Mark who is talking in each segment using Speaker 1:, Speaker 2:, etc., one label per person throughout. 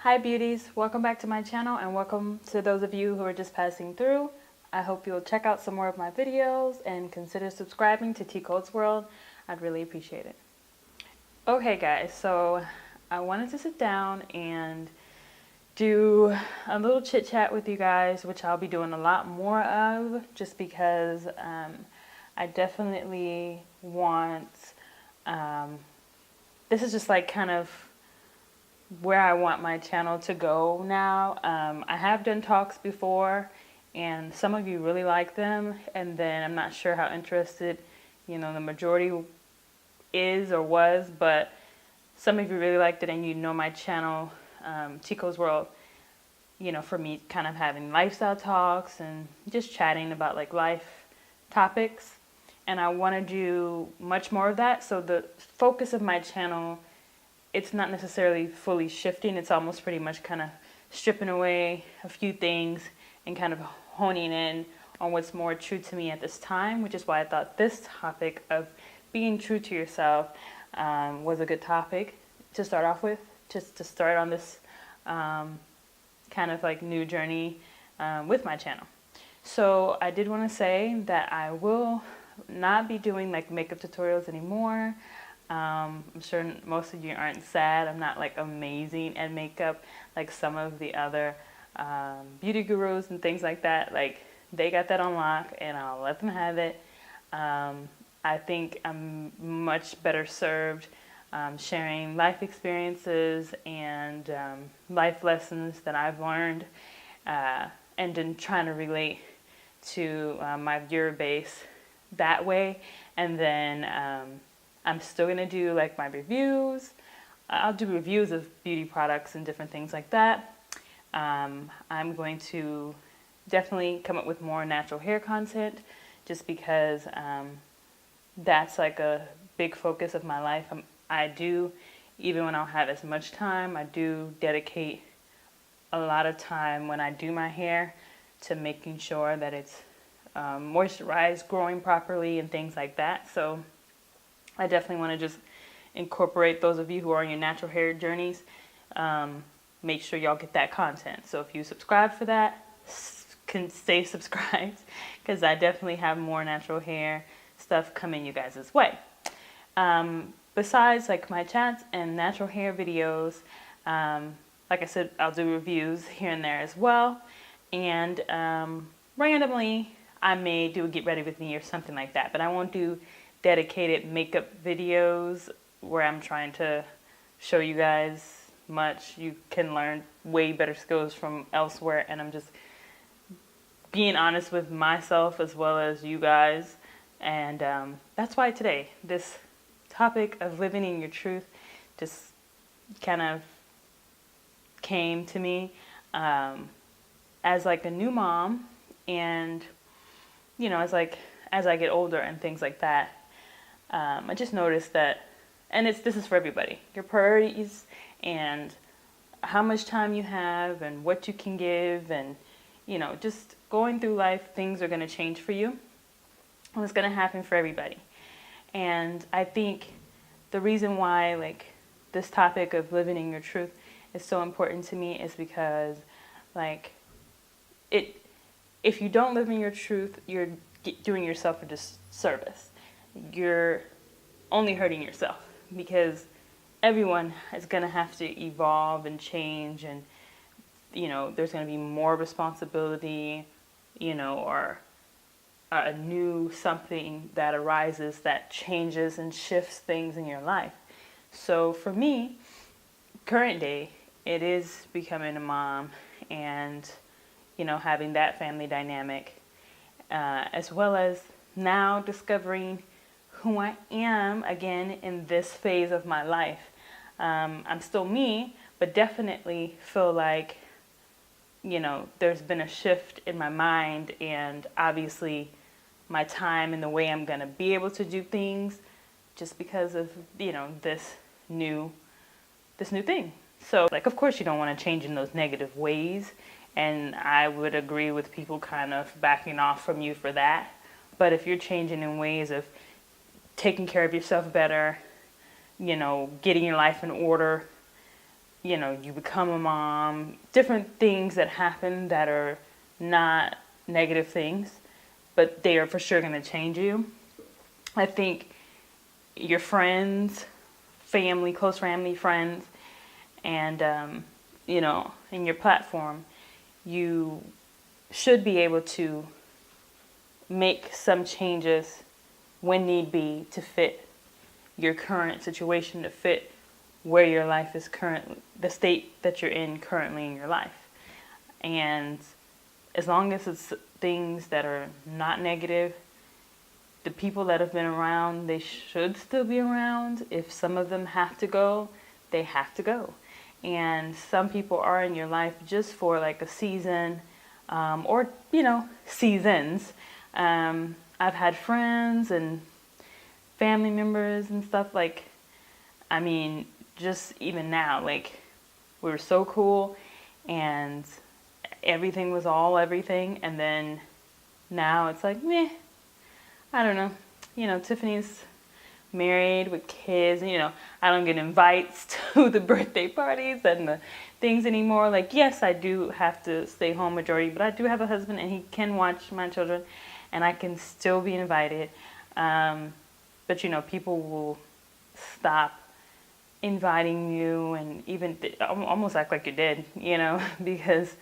Speaker 1: Hi beauties, welcome back to my channel and welcome to those of you who are just passing through. I hope you'll check out some more of my videos and consider subscribing to T Code's World. I'd really appreciate it. Okay guys, so I wanted to sit down and do a little chit chat with you guys, which I'll be doing a lot more of just because I definitely want, this is just like kind of where I want my channel to go now. I have done talks before and some of you really like them, and then I'm not sure how interested, the majority is or was, but some of you really liked it and my channel, Tico's World, for me kind of having lifestyle talks and just chatting about like life topics. And I want to do much more of that. So the focus of my channel, it's not necessarily fully shifting. It's almost pretty much kind of stripping away a few things and kind of honing in on what's more true to me at this time, which is why I thought this topic of being true to yourself was a good topic to start off with, just to start on this kind of like new journey with my channel. So I did want to say that I will not be doing like makeup tutorials anymore. I'm sure most of you aren't sad. I'm not like amazing at makeup like some of the other beauty gurus and things like that. Like they got that on lock and I'll let them have it. I think I'm much better served sharing life experiences and life lessons that I've learned and then trying to relate to my viewer base that way. And then I'm still going to do like my reviews. I'll do reviews of beauty products and different things like that. I'm going to definitely come up with more natural hair content just because that's like a big focus of my life. I do, even when I don't have as much time, I do dedicate a lot of time when I do my hair to making sure that it's moisturized, growing properly and things like that. So I definitely want to just incorporate those of you who are on your natural hair journeys. Make sure y'all get that content. So if you subscribe for that, can stay subscribed because I definitely have more natural hair stuff coming you guys' way. Besides like my chats and natural hair videos, like I said, I'll do reviews here and there as well. And randomly, I may do a get ready with me or something like that, but I won't do dedicated makeup videos where I'm trying to show you guys much. You can learn way better skills from elsewhere, and I'm just being honest with myself as well as you guys. And that's why today this topic of living in your truth just kind of came to me as like a new mom, and as I get older and things like that. I just noticed that, and this is for everybody, your priorities and how much time you have and what you can give, and just going through life, things are going to change for you, and it's going to happen for everybody. And I think the reason why like this topic of living in your truth is so important to me is because like if you don't live in your truth, you're doing yourself a disservice. You're only hurting yourself, because everyone is going to have to evolve and change, and there's going to be more responsibility, or a new something that arises that changes and shifts things in your life. So for me, current day, it is becoming a mom and having that family dynamic, as well as now discovering who I am again in this phase of my life. I'm still me, but definitely feel like, there's been a shift in my mind, and obviously my time and the way I'm going to be able to do things just because of, this new thing. So like, of course you don't want to change in those negative ways. And I would agree with people kind of backing off from you for that. But if you're changing in ways of taking care of yourself better, getting your life in order, you become a mom, different things that happen that are not negative things, but they are for sure going to change you. I think your friends, family, close family, friends, and, in your platform, you should be able to make some changes when need be to fit your current situation, to fit where your life is currently, the state that you're in currently in your life. And as long as it's things that are not negative, the people that have been around, they should still be around. If some of them have to go, they have to go. And some people are in your life just for like a season, or, seasons. I've had friends and family members and stuff just even now, like, we were so cool and everything was all everything, and then now it's like, meh, I don't know. Tiffany's married with kids, and, I don't get invites to the birthday parties and the things anymore. Like, yes, I do have to stay home majority, but I do have a husband and he can watch my children and I can still be invited. But, people will stop inviting you and even almost act like you're dead, because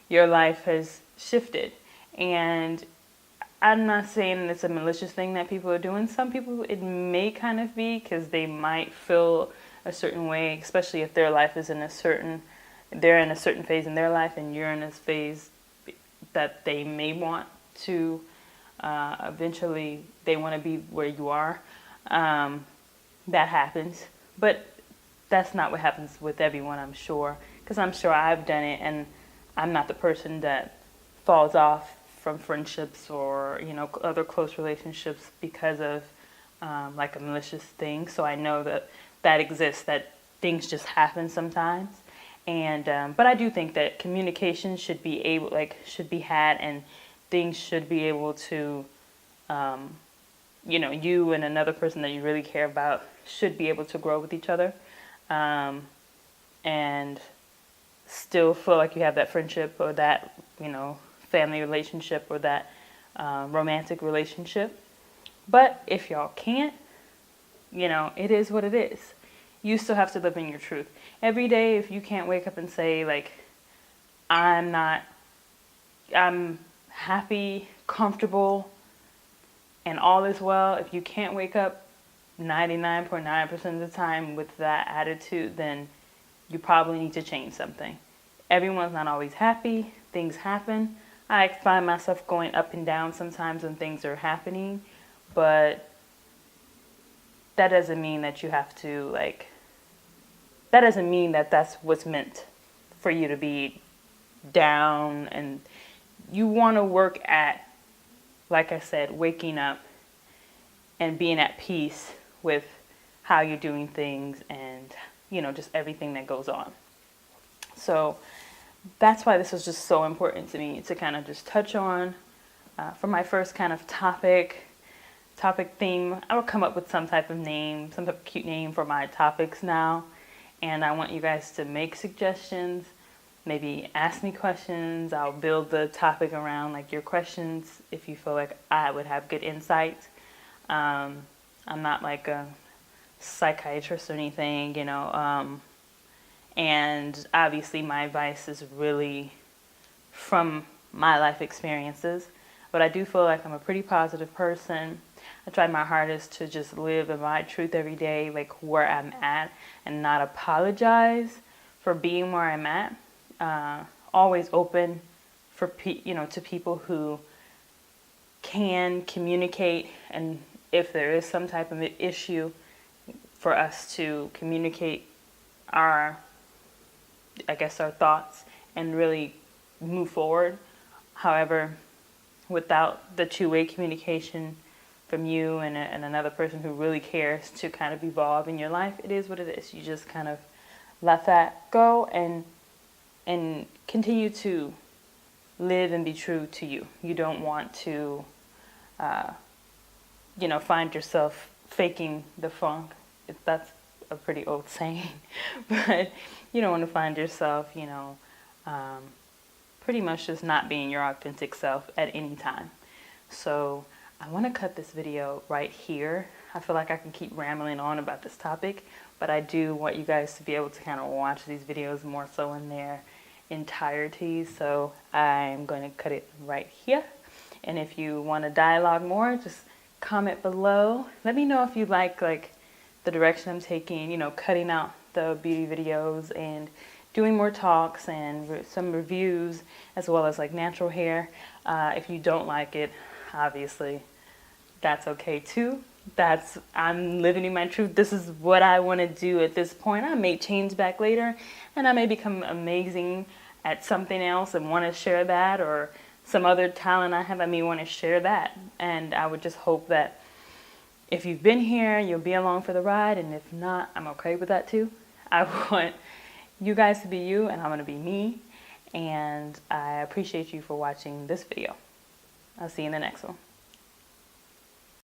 Speaker 1: your life has shifted. And I'm not saying it's a malicious thing that people are doing. Some people, it may kind of be, because they might feel a certain way, especially if their life is they're in a certain phase in their life and you're in this phase that they may want to, eventually they want to be where you are. That happens. But that's not what happens with everyone, I'm sure, because I'm sure I've done it, and I'm not the person that falls off from friendships or, other close relationships because of like a malicious thing. So I know that exists, that things just happen sometimes. And but I do think that communication should be had, and things should be able to, you and another person that you really care about should be able to grow with each other, and still feel like you have that friendship or that, family relationship or that romantic relationship. But if y'all can't, it is what it is. You still have to live in your truth. Every day, if you can't wake up and say, like, I'm happy, comfortable, and all is well, if you can't wake up 99.9% of the time with that attitude, then you probably need to change something. Everyone's not always happy. Things happen. I find myself going up and down sometimes when things are happening, but that doesn't mean that you have to, that doesn't mean that that's what's meant for you to be down. And you want to work at, like I said, waking up and being at peace with how you're doing things and, just everything that goes on. So that's why this was just so important to me to kind of just touch on. For my first kind of topic theme, I will come up with some type of name, some type of cute name for my topics now. And I want you guys to make suggestions, maybe ask me questions. I'll build the topic around your questions if you feel like I would have good insight. I'm not like a psychiatrist or anything, and obviously my advice is really from my life experiences, but I do feel like I'm a pretty positive person. I try my hardest to just live in my truth every day, like where I'm at, and not apologize for being where I'm at. Always open for to people who can communicate, and if there is some type of issue, for us to communicate our thoughts and really move forward. However, without the two-way communication from you and another person who really cares to kind of evolve in your life, it is what it is. You just kind of let that go and continue to live and be true to you. You don't want to, find yourself faking the funk. That's a pretty old saying, but you don't want to find yourself, pretty much just not being your authentic self at any time. So I want to cut this video right here. I feel like I can keep rambling on about this topic, but I do want you guys to be able to kind of watch these videos more so in their entirety. So I'm going to cut it right here. And if you want to dialogue more, just comment below. Let me know if you like the direction I'm taking, cutting out the beauty videos and doing more talks and some reviews, as well as like natural hair. If you don't like it, obviously that's okay too. I'm living in my truth. This is what I want to do at this point. I may change back later, and I may become amazing at something else and want to share that, or some other talent I have, I may want to share that. And I would just hope that if you've been here, you'll be along for the ride, and if not, I'm okay with that too. I want you guys to be you, and I'm going to be me, and I appreciate you for watching this video. I'll see you in the next one.